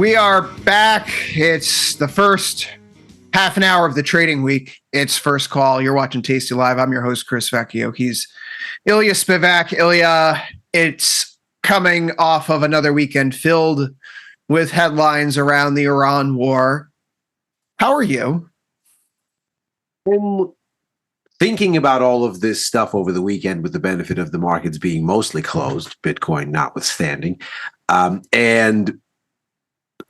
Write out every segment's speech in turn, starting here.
We are back. It's the first half an hour of the trading week. It's first call. You're watching Tasty Live. I'm your host, Chris Vecchio. He's Ilya Spivak. Ilya, it's coming off of another weekend filled with headlines around the Iran war. How are you? I'm thinking about all of this stuff over the weekend with the benefit of the markets being mostly closed, Bitcoin notwithstanding, and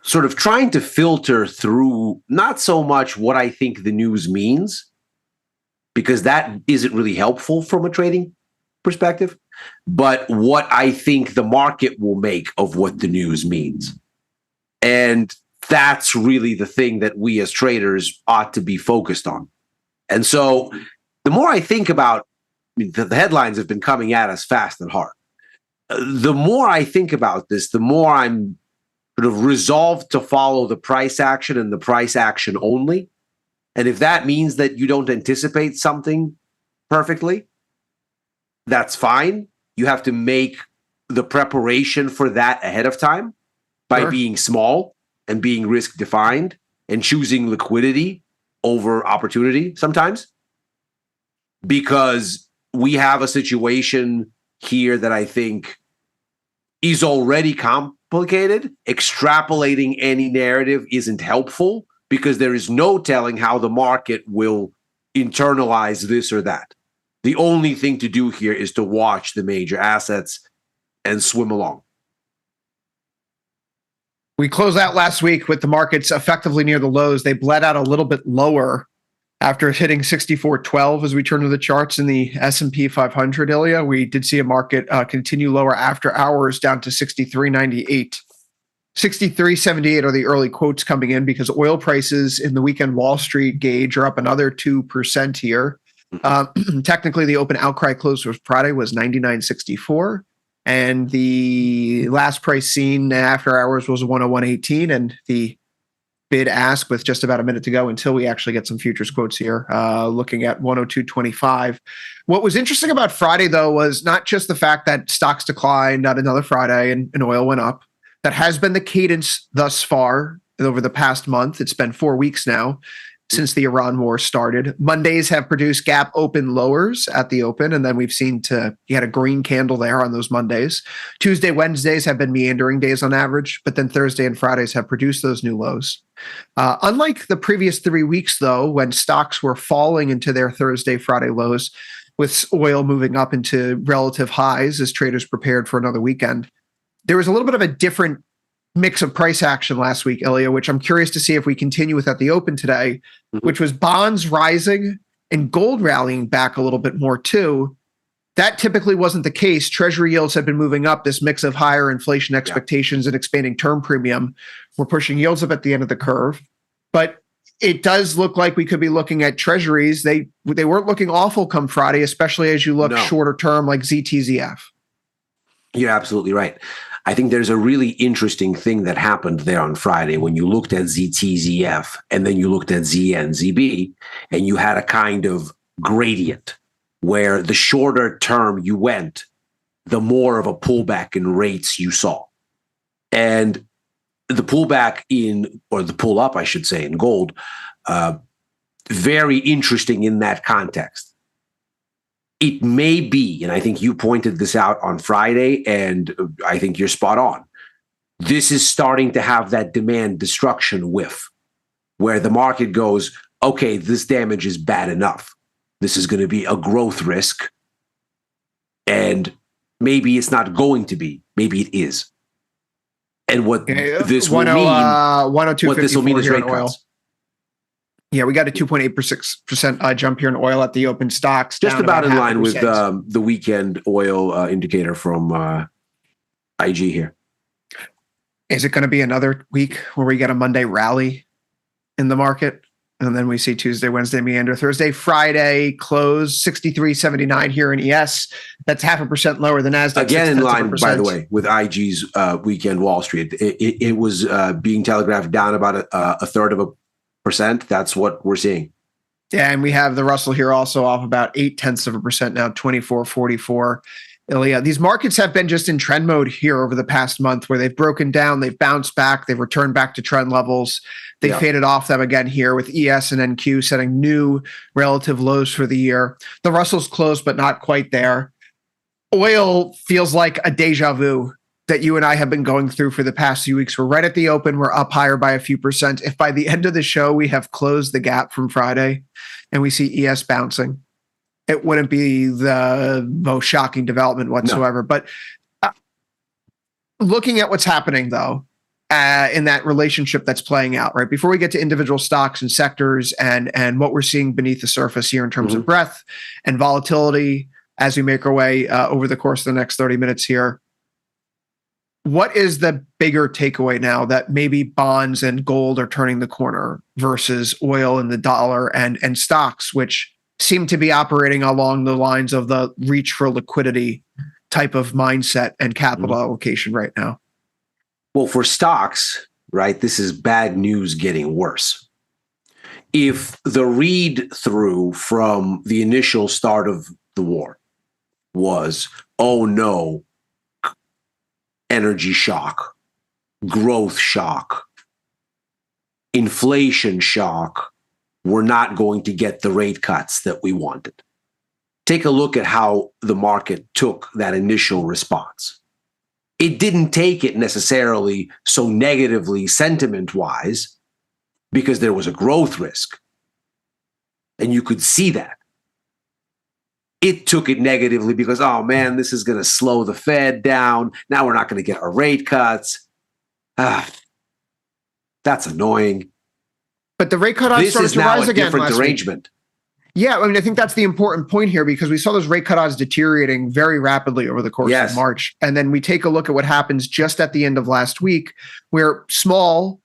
sort of trying to filter through not so much what I think the news means, because that isn't really helpful from a trading perspective, but what I think the market will make of what the news means. And that's really the thing that we as traders ought to be focused on. And so the more I think about, the headlines have been coming at us fast and hard. The more I think about this, the more I'm sort of resolved to follow the price action and the price action only. And if that means that you don't anticipate something perfectly, that's fine. You have to make the preparation for that ahead of time by being small and being risk defined and choosing liquidity over opportunity sometimes. Because we have a situation here that I think is already complicated. Extrapolating any narrative isn't helpful because there is no telling how the market will internalize this or that. The only thing to do here is to watch the major assets and swim along. We closed out last week with the markets effectively near the lows. They bled out a little bit lower after hitting 64.12 as we turn to the charts in the S&P 500, Ilya. We did see a market continue lower after hours down to 63.98. 63.78 are the early quotes coming in because oil prices in the weekend Wall Street gauge are up another 2% here. Technically, the open outcry close for Friday was 99.64. And the last price seen after hours was 101.18. And the bid ask with just about a minute to go until we actually get some futures quotes here, looking at 102.25. What was interesting about Friday, though, was not just the fact that stocks declined on another Friday and oil went up. That has been the cadence thus far over the past month. It's been 4 weeks now since the Iran war started. Mondays have produced gap open lowers at the open, and then we've seen you had a green candle there on those Mondays. Tuesday, Wednesdays have been meandering days on average, but then Thursday and Fridays have produced those new lows. Unlike the previous 3 weeks, though, when stocks were falling into their Thursday, Friday lows, with oil moving up into relative highs as traders prepared for another weekend, there was a little bit of a different mix of price action last week, Ilya, which I'm curious to see if we continue with at the open today, which was bonds rising and gold rallying back a little bit more too. That typically wasn't the case. Treasury yields have been moving up. This mix of higher inflation expectations and expanding term premium were pushing yields up at the end of the curve. But it does look like we could be looking at treasuries. They weren't looking awful come Friday, especially as you look shorter term like ZTZF. You're absolutely right. I think there's a really interesting thing that happened there on Friday when you looked at ZTZF and then you looked at ZNZB and you had a kind of gradient where the shorter term you went, the more of a pullback in rates you saw. And the pullback or the pull up, I should say, in gold, very interesting in that context. It may be, and I think you pointed this out on Friday, and I think you're spot on. This is starting to have that demand destruction whiff, where the market goes, okay, this damage is bad enough. This is going to be a growth risk, and maybe it's not going to be. Maybe it is. And what this will mean is rate cuts. Yeah, we got a 2.8% jump here in oil at the open stocks. Just about in line with the weekend oil indicator from IG here. Is it going to be another week where we get a Monday rally in the market? And then we see Tuesday, Wednesday meander, Thursday, Friday close 63.79 here in ES. That's 0.5% lower than NASDAQ. Again, in line, by the way, with IG's weekend Wall Street. It was being telegraphed down about a third of a %. That's what we're seeing. Yeah, and we have the Russell here also off about 0.8% now, 24.44. Ilya. These markets have been just in trend mode here over the past month where they've broken down, they've bounced back, they've returned back to trend levels. They faded off them again here with ES and NQ setting new relative lows for the year. The Russell's close, but not quite there. Oil feels like a deja vu that you and I have been going through for the past few weeks. We're right at the open. We're up higher by a few percent. If by the end of the show, we have closed the gap from Friday and we see ES bouncing, it wouldn't be the most shocking development whatsoever. No. But looking at what's happening, though, in that relationship that's playing out, right? Before we get to individual stocks and sectors and what we're seeing beneath the surface here in terms of breadth and volatility as we make our way over the course of the next 30 minutes here, what is the bigger takeaway now that maybe bonds and gold are turning the corner versus oil and the dollar and stocks, which seem to be operating along the lines of the reach for liquidity type of mindset and capital allocation right now? Well, for stocks, right, this is bad news getting worse. If the read through from the initial start of the war was, oh no, energy shock, growth shock, inflation shock, we're not going to get the rate cuts that we wanted. Take a look at how the market took that initial response. It didn't take it necessarily so negatively sentiment-wise because there was a growth risk. And you could see that. It took it negatively because, oh man, this is going to slow the Fed down. Now we're not going to get our rate cuts. That's annoying. But the rate cut odds started to rise again. This is now a different arrangement. Yeah, I mean, I think that's the important point here because we saw those rate cut odds deteriorating very rapidly over the course of March. And then we take a look at what happens just at the end of last week, where small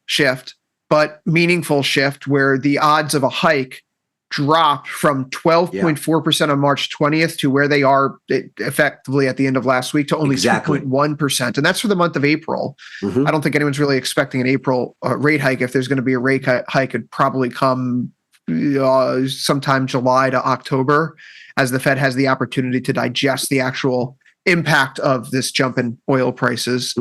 shift, but meaningful shift, where the odds of a hike dropped from 12.4% on March 20th to where they are effectively at the end of last week to only 2.1%. And that's for the month of April. I don't think anyone's really expecting an April rate hike. If there's going to be a rate hike, it'd probably come sometime July to October as the Fed has the opportunity to digest the actual impact of this jump in oil prices.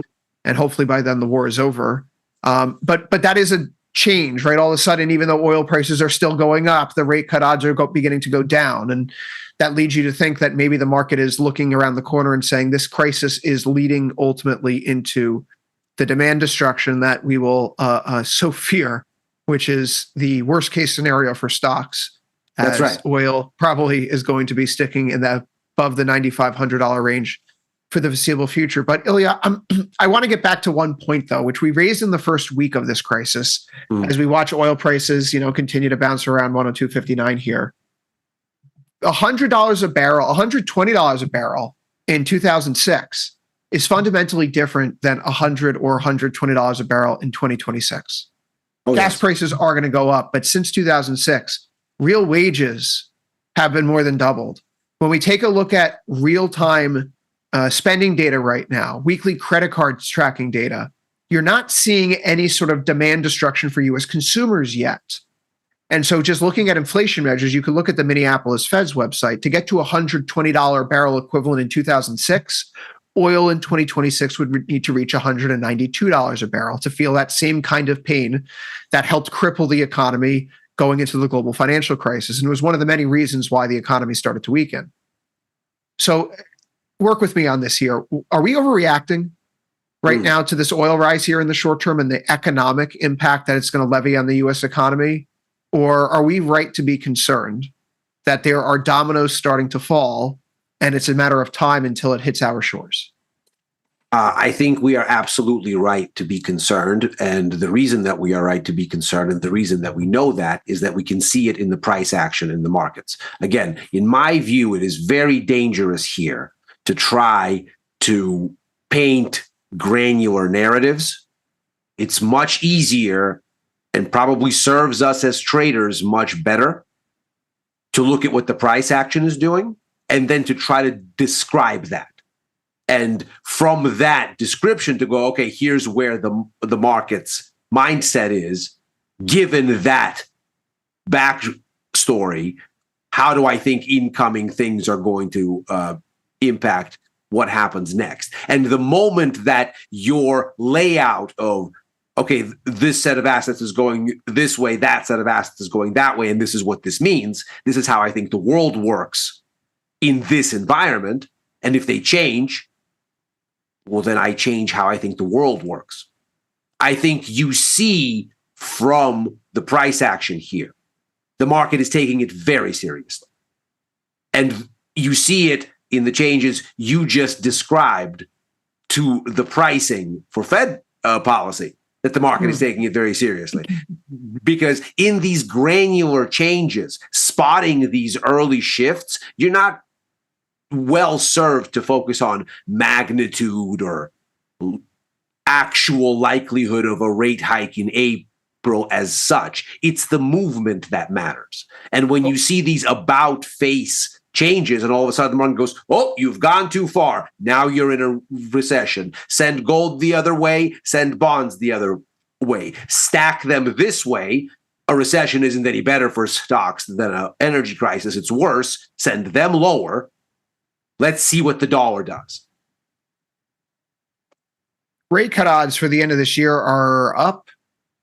And hopefully by then the war is over. But that is a change, right? All of a sudden, even though oil prices are still going up, the rate cut odds are beginning to go down. And that leads you to think that maybe the market is looking around the corner and saying this crisis is leading ultimately into the demand destruction that we will so fear, which is the worst case scenario for stocks. That's right. Oil probably is going to be sticking in that above the $9,500 range for the foreseeable future. But Ilya, I want to get back to one point though, which we raised in the first week of this crisis, as we watch oil prices, continue to bounce around 102.59 here. $100 a barrel, $120 a barrel in 2006 is fundamentally different than $100 or $120 a barrel in 2026. Gas prices are going to go up, but since 2006, real wages have been more than doubled. When we take a look at real-time spending data right now, weekly credit cards tracking data, you're not seeing any sort of demand destruction for U.S. consumers yet. And so just looking at inflation measures, you could look at the Minneapolis Fed's website. To get to $120 barrel equivalent in 2006, oil in 2026 would need to reach $192 a barrel to feel that same kind of pain that helped cripple the economy going into the global financial crisis. And it was one of the many reasons why the economy started to weaken. So work with me on this here. Are we overreacting right now to this oil rise here in the short term and the economic impact that it's going to levy on the U.S. economy? Or are we right to be concerned that there are dominoes starting to fall and it's a matter of time until it hits our shores? I think we are absolutely right to be concerned. And the reason that we are right to be concerned and the reason that we know that is that we can see it in the price action in the markets. Again, in my view, it is very dangerous here to try to paint granular narratives. It's much easier and probably serves us as traders much better to look at what the price action is doing and then to try to describe that. And from that description to go, okay, here's where the market's mindset is, given that backstory, how do I think incoming things are going to impact what happens next. And the moment that your layout of, okay, this set of assets is going this way, that set of assets is going that way, and this is what this means, this is how I think the world works in this environment, and if they change, well, then I change how I think the world works. I think you see from the price action here, the market is taking it very seriously. And you see it in the changes you just described to the pricing for Fed policy, that the market is taking it very seriously. Because in these granular changes, spotting these early shifts, you're not well served to focus on magnitude or actual likelihood of a rate hike in April as such. It's the movement that matters. And when you see these about face changes and all of a sudden the market goes, oh, you've gone too far. Now you're in a recession. Send gold the other way, send bonds the other way. Stack them this way. A recession isn't any better for stocks than an energy crisis. It's worse. Send them lower. Let's see what the dollar does. Rate cut odds for the end of this year are up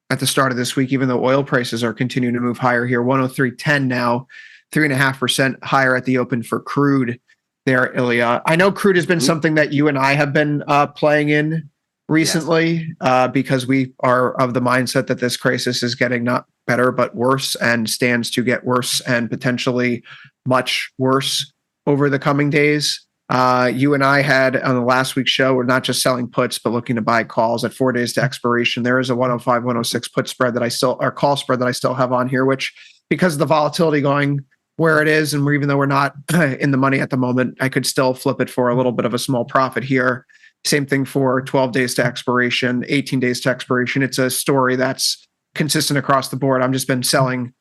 at the start of this week, even though oil prices are continuing to move higher here. 103.10 now, 3.5% higher at the open for crude there, Ilya. I know crude has been something that you and I have been playing in recently, because we are of the mindset that this crisis is getting not better, but worse, and stands to get worse and potentially much worse over the coming days. You and I had on the last week's show, we're not just selling puts, but looking to buy calls at 4 days to expiration. There is a 105, 106 put spread that I still, or call spread that I still have on here, which because of the volatility going where it is, and even though we're not in the money at the moment, I could still flip it for a little bit of a small profit here. Same thing for 12 days to expiration, 18 days to expiration. It's a story that's consistent across the board. I've just been selling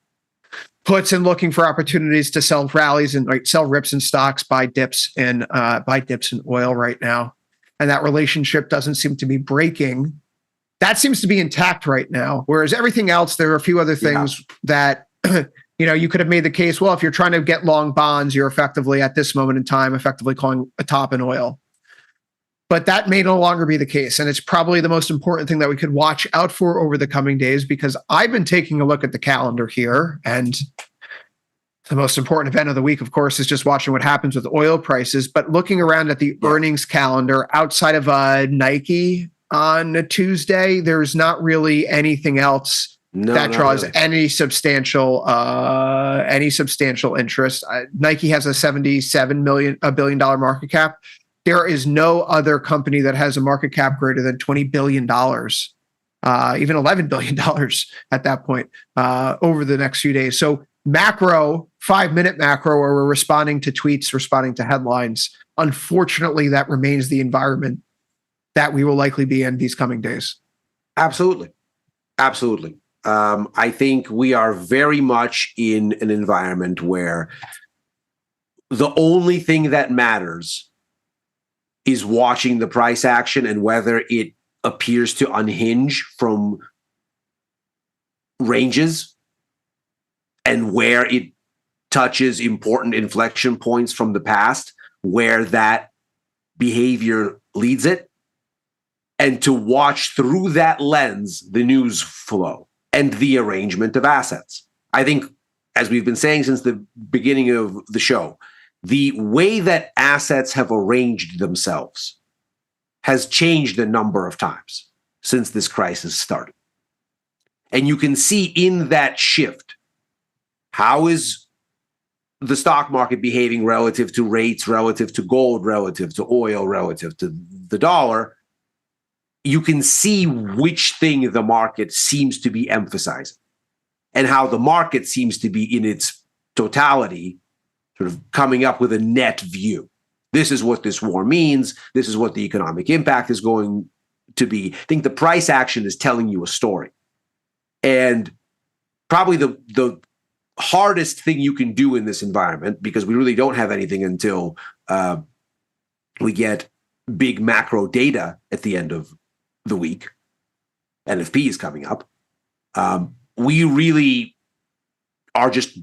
puts and looking for opportunities to sell rallies and sell rips in stocks, buy dips in oil right now. And that relationship doesn't seem to be breaking. That seems to be intact right now. Whereas everything else, there are a few other things that, you could have made the case, well, if you're trying to get long bonds, you're effectively at this moment in time, effectively calling a top in oil. But that may no longer be the case. And it's probably the most important thing that we could watch out for over the coming days, because I've been taking a look at the calendar here. And the most important event of the week, of course, is just watching what happens with oil prices. But looking around at the earnings calendar outside of Nike on a Tuesday, there's not really anything else that draws any substantial interest. Nike has a $77 billion market cap. There is no other company that has a market cap greater than $20 billion, even $11 billion at that point over the next few days. So macro, 5-minute macro, where we're responding to tweets, responding to headlines, unfortunately, that remains the environment that we will likely be in these coming days. Absolutely. Absolutely. I think we are very much in an environment where the only thing that matters is watching the price action and whether it appears to unhinge from ranges and where it touches important inflection points from the past, where that behavior leads it, and to watch through that lens the news flow and the arrangement of assets. I think, as we've been saying since the beginning of the show, the way that assets have arranged themselves has changed a number of times since this crisis started. And you can see in that shift, how is the stock market behaving relative to rates, relative to gold, relative to oil, relative to the dollar. You can see which thing the market seems to be emphasizing and how the market seems to be in its totality sort of coming up with a net view. This is what this war means. This is what the economic impact is going to be. I think the price action is telling you a story. And probably the hardest thing you can do in this environment, because we really don't have anything until we get big macro data at the end of the week. NFP is coming up. We really are just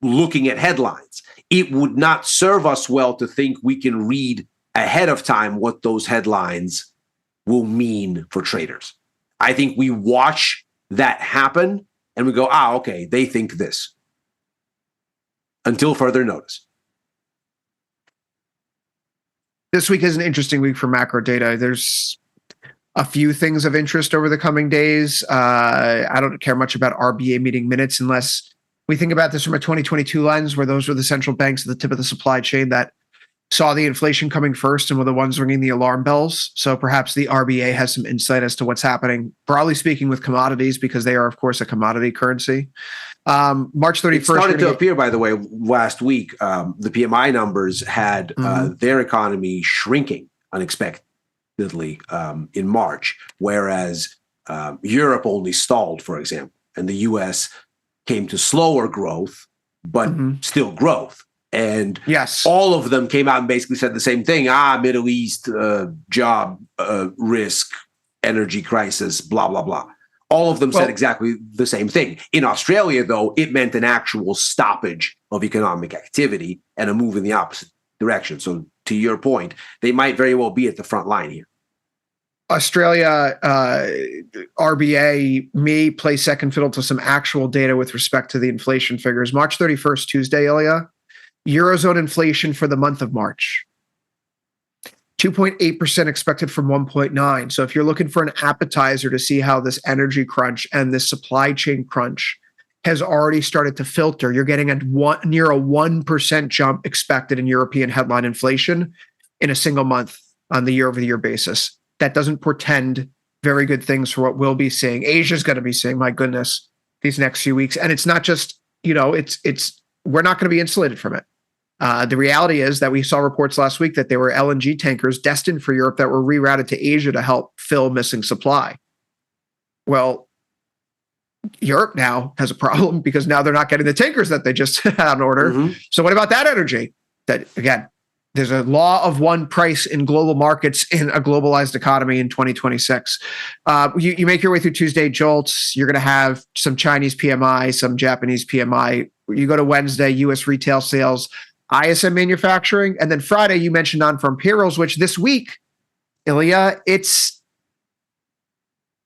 looking at headlines. it would not serve us well to think we can read ahead of time what those headlines will mean for traders. I think we watch that happen and we go, okay, they think this, until further notice. This week is an interesting week for macro data. There's a few things of interest over the coming days. I don't care much about RBA meeting minutes unless we think about this from a 2022 lens, where those were the central banks at the tip of the supply chain that saw the inflation coming first and were the ones ringing the alarm bells. So perhaps the RBA has some insight as to what's happening, broadly speaking, with commodities, because they are, of course, a commodity currency. March 31st. It started to appear, by the way, last week. The PMI numbers had their economy shrinking unexpectedly in March, whereas Europe only stalled, for example, and the US came to slower growth, but still growth. And yes, all of them came out and basically said the same thing. Middle East, job risk, energy crisis, blah, blah, blah. All of them said exactly the same thing. In Australia, though, it meant an actual stoppage of economic activity and a move in the opposite direction. So to your point, they might very well be at the front line here. Australia, RBA may play second fiddle to some actual data with respect to the inflation figures. March 31st, Tuesday, Ilya, Eurozone inflation for the month of March. 2.8% expected from 1.9. So if you're looking for an appetizer to see how this energy crunch and this supply chain crunch has already started to filter, you're getting near a 1% jump expected in European headline inflation in a single month on the year-over-year basis. That doesn't portend very good things for what we'll be seeing. Asia's going to be seeing, my goodness, these next few weeks. And it's not just, we're not going to be insulated from it. The reality is that we saw reports last week that there were LNG tankers destined for Europe that were rerouted to Asia to help fill missing supply. Well, Europe now has a problem because now they're not getting the tankers that they just had on order. So what about that energy? That, again, there's a law of one price in global markets in a globalized economy in 2026. You make your way through Tuesday jolts. You're going to have some Chinese PMI, some Japanese PMI. You go to Wednesday, U.S. retail sales, ISM manufacturing. And then Friday, you mentioned non-farm payrolls, which this week, Ilya, it's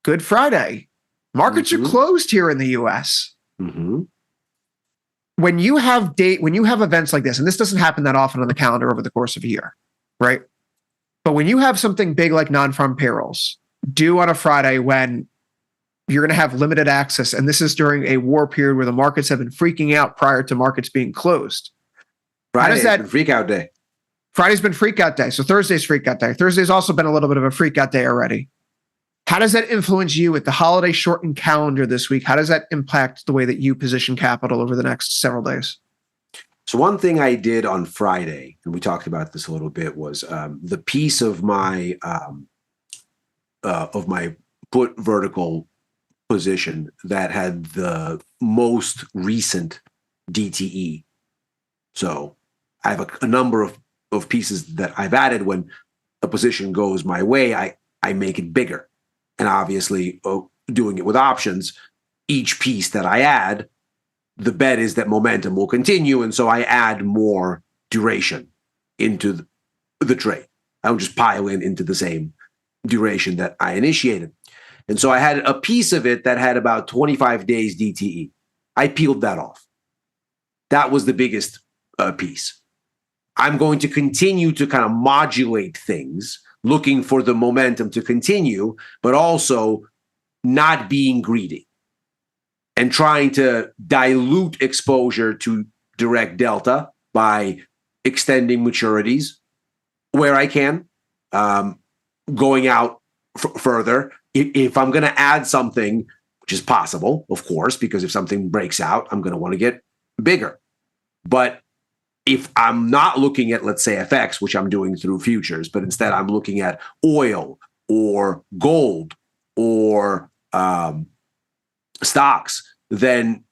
Good Friday. Markets are closed here in the U.S. When you have events like this, and this doesn't happen that often on the calendar over the course of a year, right? But when you have something big like non-farm payrolls due on a Friday when you're going to have limited access, and this is during a war period where the markets have been freaking out prior to markets being closed. Friday's been freak out day. Friday's been freak out day. So Thursday's freak out day. Thursday's also been a little bit of a freak out day already. How does that influence you with the holiday shortened calendar this week? How does that impact the way that you position capital over the next several days? So one thing I did on Friday, and we talked about this a little bit, was the piece of my put vertical position that had the most recent DTE. So I have a number of pieces that I've added. When a position goes my way, I make it bigger. And obviously, doing it with options, each piece that I add, the bet is that momentum will continue. And so I add more duration into the trade. I don't just pile into the same duration that I initiated. And so I had a piece of it that had about 25 days DTE. I peeled that off. That was the biggest piece. I'm going to continue to kind of modulate things, looking for the momentum to continue, but also not being greedy and trying to dilute exposure to direct delta by extending maturities where I can, going out further. If I'm going to add something, which is possible, of course, because if something breaks out, I'm going to want to get bigger. But if I'm not looking at, let's say, FX, which I'm doing through futures, but instead I'm looking at oil or gold or stocks, then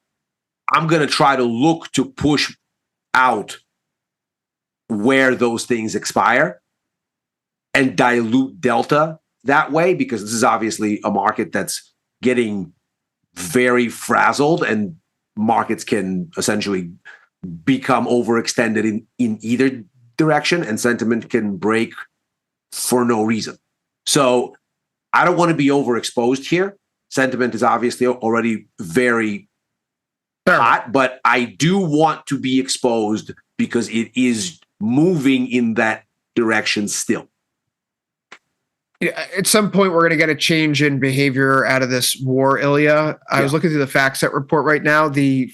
I'm going to try to look to push out where those things expire and dilute delta that way, because this is obviously a market that's getting very frazzled, and markets can essentially become overextended in either direction, and sentiment can break for no reason. So I don't want to be overexposed here. Sentiment is obviously already very hot, but I do want to be exposed because it is moving in that direction still. At some point, we're going to get a change in behavior out of this war, Ilya. I was looking through the FactSet report right now. The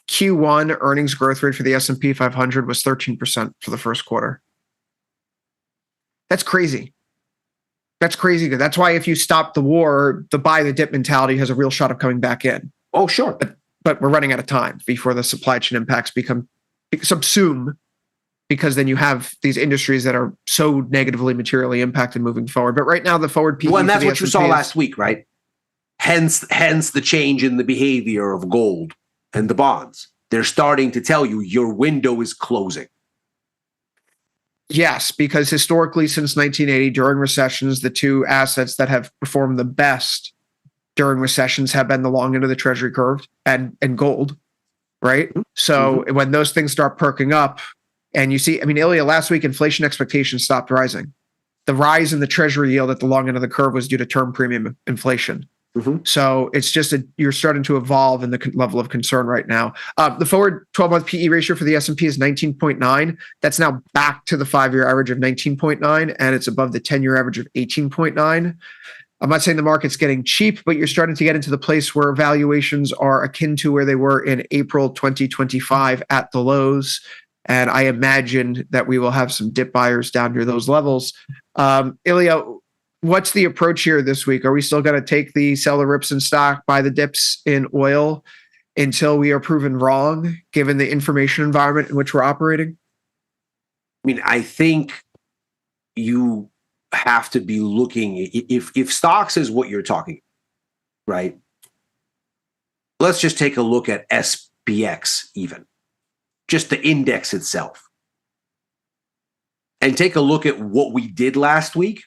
Q1 earnings growth rate for the S&P 500 was 13% for the first quarter. That's crazy. That's crazy good. That's why if you stop the war, the buy the dip mentality has a real shot of coming back in. Oh, sure. But we're running out of time before the supply chain impacts become subsume, because then you have these industries that are so negatively materially impacted moving forward. But right now, the forward PE. Well, and that's what you saw last week, right? Hence the change in the behavior of gold and the bonds. They're starting to tell you your window is closing. Yes, because historically, since 1980, during recessions, the two assets that have performed the best during recessions have been the long end of the treasury curve and gold, right? Mm-hmm. So when those things start perking up, and you see, I mean, Ilya, last week, inflation expectations stopped rising. The rise in the treasury yield at the long end of the curve was due to term premium inflation. Mm-hmm. So it's just you're starting to evolve in the level of concern right now. The forward 12-month PE ratio for the S&P is 19.9. That's now back to the 5-year average of 19.9, and it's above the 10-year average of 18.9. I'm not saying the market's getting cheap, but you're starting to get into the place where valuations are akin to where they were in April 2025 at the lows. And I imagine that we will have some dip buyers down near those levels. Ilya, what's the approach here this week? Are we still going to take the sell the rips in stock, buy the dips in oil until we are proven wrong, given the information environment in which we're operating? I mean, I think you have to be looking, if stocks is what you're talking, right? Let's just take a look at SPX even. Just the index itself. And take a look at what we did last week,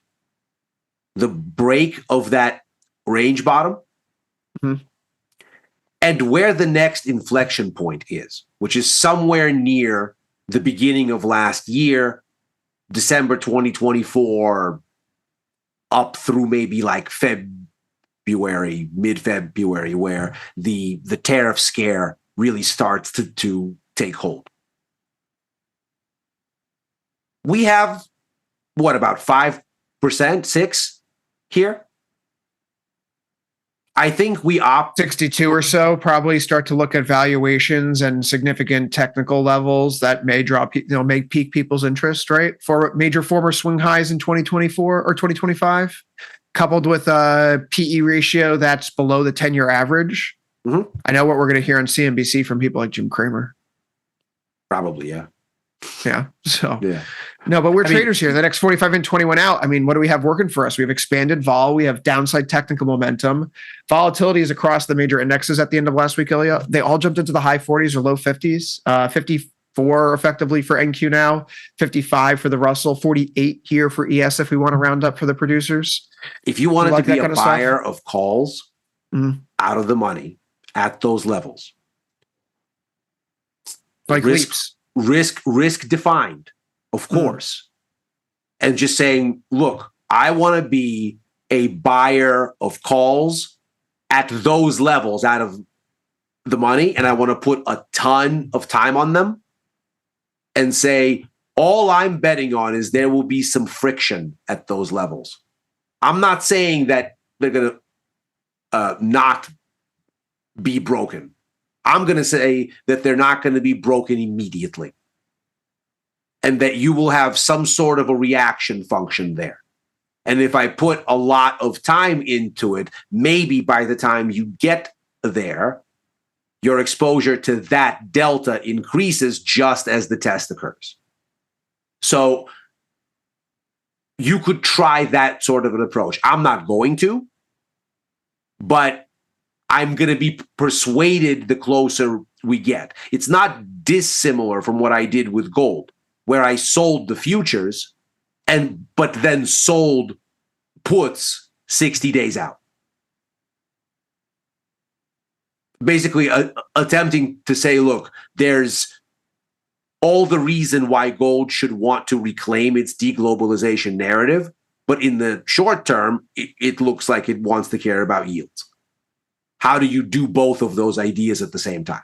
the break of that range bottom, and where the next inflection point is, which is somewhere near the beginning of last year, December 2024, up through maybe like February, mid-February, where the tariff scare really starts to take hold. We have, what, about 5%, 6% here? I think we 62 or so, probably start to look at valuations and significant technical levels that may drop, may pique people's interest, right? For major former swing highs in 2024 or 2025, coupled with a PE ratio that's below the 10-year average. Mm-hmm. I know what we're going to hear on CNBC from people like Jim Cramer. Probably, yeah. Yeah. So, yeah. No, but we're traders here. The next 45 and 21 out. I mean, what do we have working for us? We have expanded vol. We have downside technical momentum. Volatility is across the major indexes at the end of last week, Ilya. They all jumped into the high 40s or low 50s. 54 effectively for NQ now, 55 for the Russell, 48 here for ES if we want to round up for the producers. If you wanted to be a buyer of calls out of the money at those levels, like risk defined, of course, and just saying, look, I want to be a buyer of calls at those levels out of the money, and I want to put a ton of time on them and say, all I'm betting on is there will be some friction at those levels. I'm not saying that they're going to not be broken. I'm going to say that they're not going to be broken immediately, and that you will have some sort of a reaction function there. And if I put a lot of time into it, maybe by the time you get there, your exposure to that delta increases just as the test occurs. So you could try that sort of an approach. I'm not going to, but I'm going to be persuaded the closer we get. It's not dissimilar from what I did with gold, where I sold the futures but then sold puts 60 days out. basically attempting to say, look, there's all the reason why gold should want to reclaim its deglobalization narrative, but in the short term, it looks like it wants to care about yields. How do you do both of those ideas at the same time?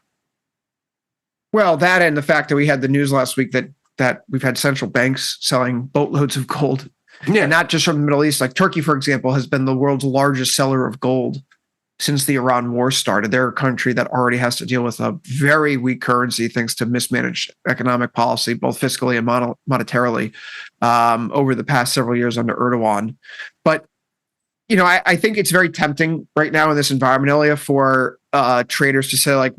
Well, that and the fact that we had the news last week that we've had central banks selling boatloads of gold, and not just from the Middle East. Like Turkey, for example, has been the world's largest seller of gold since the Iran war started. They're a country that already has to deal with a very weak currency thanks to mismanaged economic policy, both fiscally and monetarily, over the past several years under Erdogan. But I think it's very tempting right now in this environment, Ilya, for traders to say, like,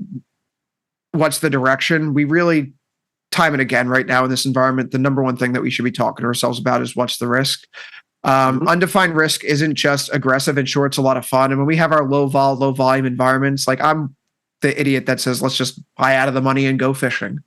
what's the direction? We really, time and again right now in this environment, the number one thing that we should be talking to ourselves about is what's the risk. Undefined risk isn't just aggressive and sure, it's a lot of fun. And when we have our low volume environments, like I'm the idiot that says, let's just buy out of the money and go fishing.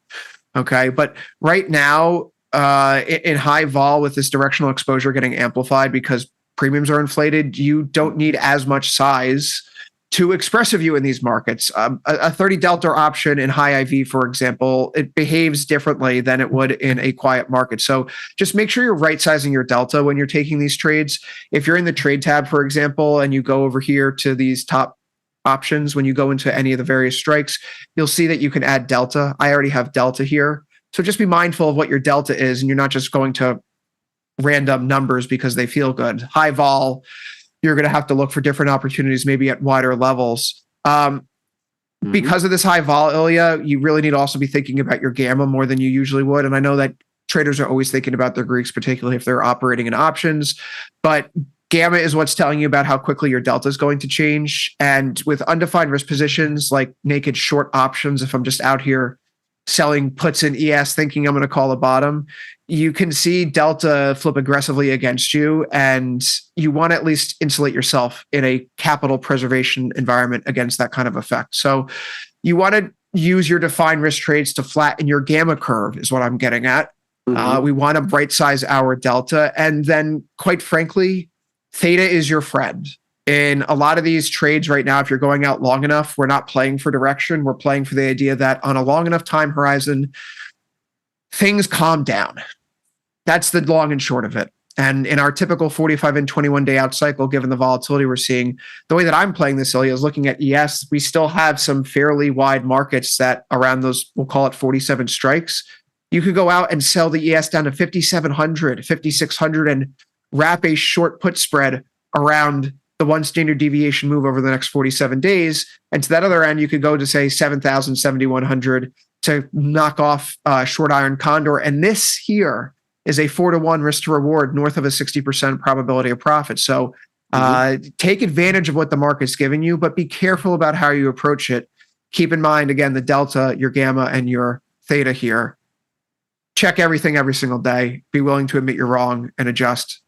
Okay. But right now, in high vol with this directional exposure getting amplified because premiums are inflated, you don't need as much size to express a view in these markets. A 30 delta option in high IV, for example, it behaves differently than it would in a quiet market. So just make sure you're right sizing your delta when you're taking these trades. If you're in the trade tab, for example, and you go over here to these top options, when you go into any of the various strikes, you'll see that you can add delta. I already have delta here. So just be mindful of what your delta is, and you're not just going to random numbers because they feel good. High vol, you're going to have to look for different opportunities, maybe at wider levels. Because of this high vol, Ilya, you really need to also be thinking about your gamma more than you usually would. And I know that traders are always thinking about their Greeks, particularly if they're operating in options, but gamma is what's telling you about how quickly your delta is going to change. And with undefined risk positions like naked short options, if I'm just out here selling puts in ES thinking I'm going to call a bottom, you can see delta flip aggressively against you, and you want to at least insulate yourself in a capital preservation environment against that kind of effect. So you want to use your defined risk trades to flatten your gamma curve is what I'm getting at. We want to right size our delta. And then quite frankly, theta is your friend. In a lot of these trades right now, if you're going out long enough, we're not playing for direction. We're playing for the idea that on a long enough time horizon, things calm down. That's the long and short of it. And in our typical 45 and 21 day out cycle, given the volatility we're seeing, the way that I'm playing this, Ilya, is looking at ES. We still have some fairly wide markets that around those, we'll call it 47 strikes. You could go out and sell the ES down to 5,700, 5,600 and wrap a short put spread around the one standard deviation move over the next 47 days. And to that other end, you could go to say 7,000, 7,100 to knock off short iron condor. And this here is a 4-to-1 risk to reward north of a 60% probability of profit. So take advantage of what the market's giving you, but be careful about how you approach it. Keep in mind, again, the delta, your gamma, and your theta here. Check everything every single day. Be willing to admit you're wrong and adjust.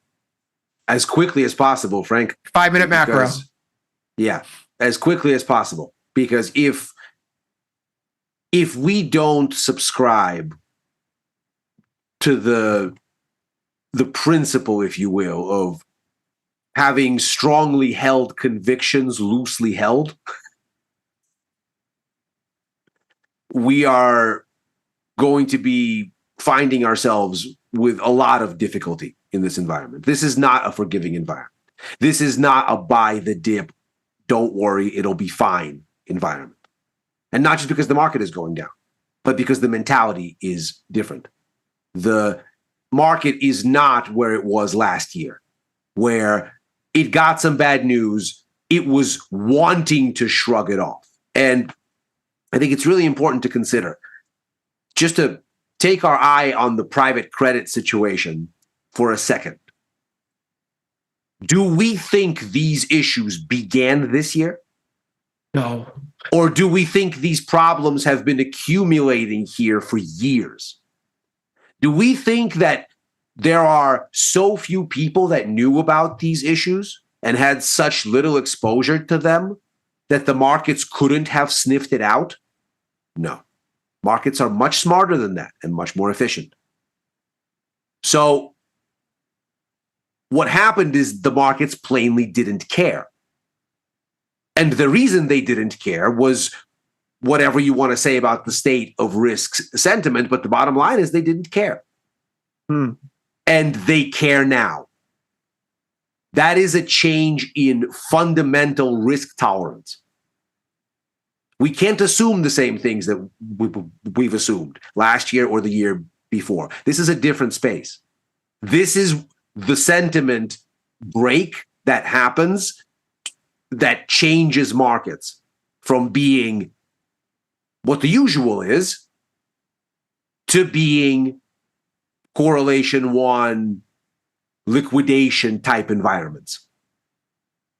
As quickly as possible, Frank. 5-minute macro. Yeah, as quickly as possible. Because if we don't subscribe to the principle, if you will, of having strongly held convictions loosely held, we are going to be finding ourselves with a lot of difficulty in this environment. This is not a forgiving environment. This is not a buy the dip, don't worry, it'll be fine environment. And not just because the market is going down, but because the mentality is different. The market is not where it was last year, where it got some bad news, it was wanting to shrug it off. And I think it's really important to consider, just to take our eye on the private credit situation for a second. Do we think these issues began this year? No. Or do we think these problems have been accumulating here for years? Do we think that there are so few people that knew about these issues and had such little exposure to them that the markets couldn't have sniffed it out? No. Markets are much smarter than that and much more efficient. So what happened is the markets plainly didn't care. And the reason they didn't care was whatever you want to say about the state of risk sentiment, but the bottom line is they didn't care. Hmm. And they care now. That is a change in fundamental risk tolerance. We can't assume the same things that we've assumed last year or the year before. This is a different space. This is the sentiment break that happens that changes markets from being what the usual is to being correlation one, liquidation type environments.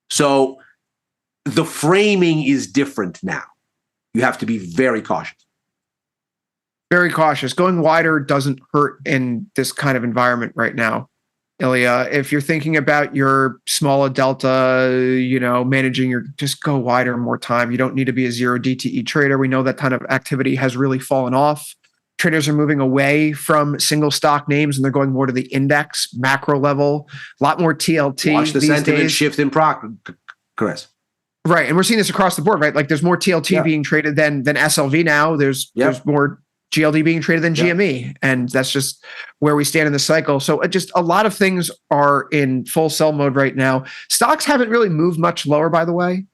So the framing is different now. You have to be very cautious. Very cautious. Going wider doesn't hurt in this kind of environment right now, Ilya. If you're thinking about your smaller delta, managing just go wider more time. You don't need to be a zero DTE trader. We know that ton of activity has really fallen off. Traders are moving away from single stock names and they're going more to the index macro level. A lot more TLT. Watch the these sentiment days. shift in Chris. Right. And we're seeing this across the board, right? Like there's more TLT being traded than SLV now. There's more GLD being traded than GME. And that's just where we stand in the cycle. So just a lot of things are in full sell mode right now. Stocks haven't really moved much lower, by the way.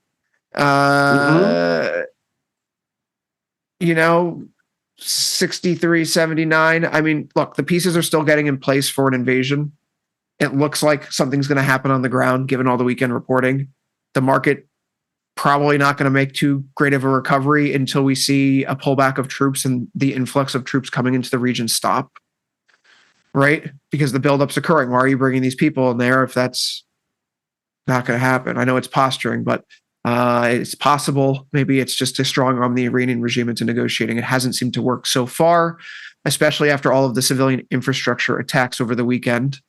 63.79. I mean, look, the pieces are still getting in place for an invasion. It looks like something's going to happen on the ground, given all the weekend reporting. The market probably not going to make too great of a recovery until we see a pullback of troops and the influx of troops coming into the region stop, right? Because the buildup's occurring. Why are you bringing these people in there if that's not going to happen? I know it's posturing, but it's possible. Maybe it's just as strong on the Iranian regime into negotiating. It hasn't seemed to work so far, especially after all of the civilian infrastructure attacks over the weekend.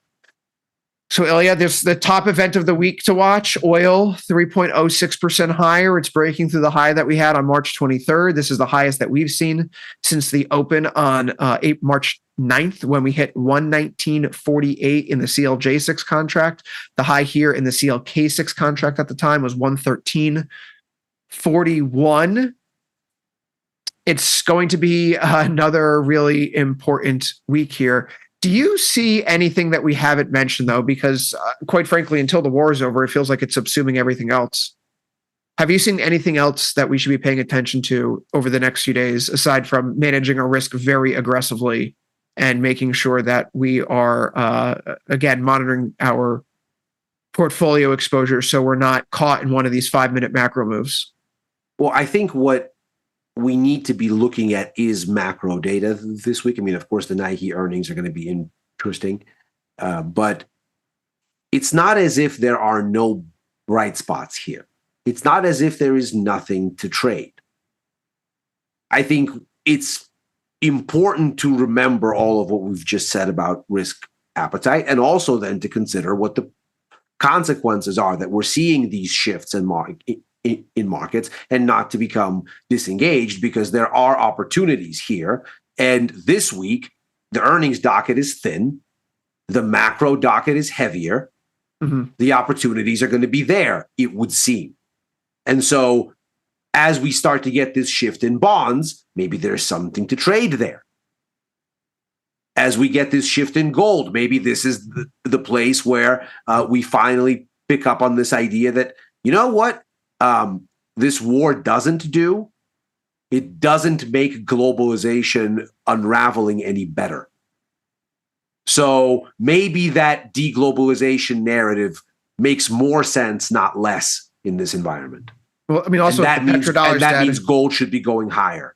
So, Ilya, there's the top event of the week to watch. Oil, 3.06% higher. It's breaking through the high that we had on March 23rd. This is the highest that we've seen since the open on March 9th, when we hit 119.48 in the CLJ6 contract. The high here in the CLK6 contract at the time was 113.41. It's going to be another really important week here. Do you see anything that we haven't mentioned, though? Because quite frankly, until the war is over, it feels like it's subsuming everything else. Have you seen anything else that we should be paying attention to over the next few days, aside from managing our risk very aggressively and making sure that we are, again, monitoring our portfolio exposure so we're not caught in one of these 5-minute macro moves? Well, I think what we need to be looking at is macro data this week. I mean, of course, the Nike earnings are going to be interesting, but it's not as if there are no bright spots here. It's not as if there is nothing to trade. I think it's important to remember all of what we've just said about risk appetite, and also then to consider what the consequences are that we're seeing these shifts in markets, and not to become disengaged, because there are opportunities here. And this week, the earnings docket is thin. The macro docket is heavier. Mm-hmm. The opportunities are going to be there, it would seem. And so as we start to get this shift in bonds, maybe there's something to trade there. As we get this shift in gold, maybe this is the place where we finally pick up on this idea that, you know what, this war doesn't do? It doesn't make globalization unraveling any better. So maybe that deglobalization narrative makes more sense, not less, in this environment. Well, I mean, also, and that means gold should be going higher.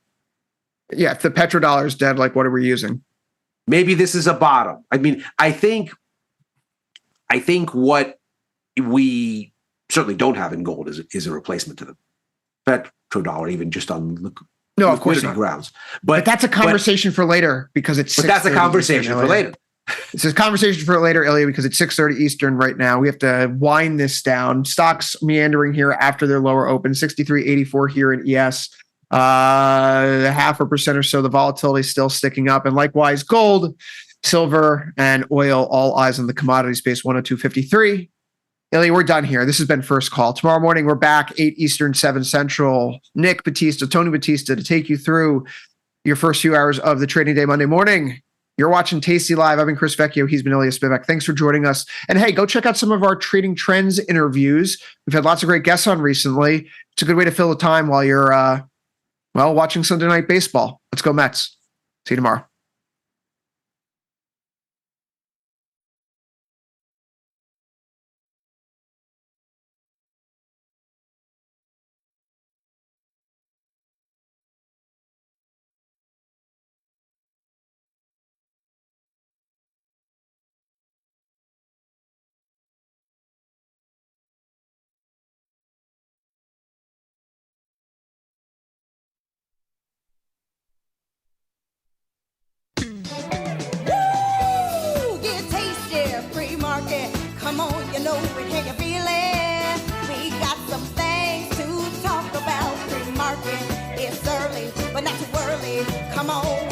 Yeah, if the petrodollar is dead, like, what are we using? Maybe this is a bottom. I mean, I think what we certainly don't have in gold is a replacement to the petrodollar, even just on liquidity grounds. But that's a conversation for later, because it's. But that's a conversation for later. It's a conversation for later, Ilya, because it's 6:30 Eastern right now. We have to wind this down. Stocks meandering here after their lower open, 63.84 here in ES. 0.5% or so. The volatility is still sticking up, and likewise, gold, silver, and oil. All eyes on the commodity space. 102.53. Ilya, we're done here. This has been First Call. Tomorrow morning, we're back, 8 Eastern, 7 Central. Nick Batista, Tony Batista, to take you through your first few hours of the trading day Monday morning. You're watching Tasty Live. I've been Chris Vecchio. He's been Ilya Spivak. Thanks for joining us. And hey, go check out some of our Trading Trends interviews. We've had lots of great guests on recently. It's a good way to fill the time while you're, watching Sunday Night Baseball. Let's go Mets. See you tomorrow. Come on, you know it, can you feel it? We got some things to talk about. Pre-market, it's early, but not too early. Come on.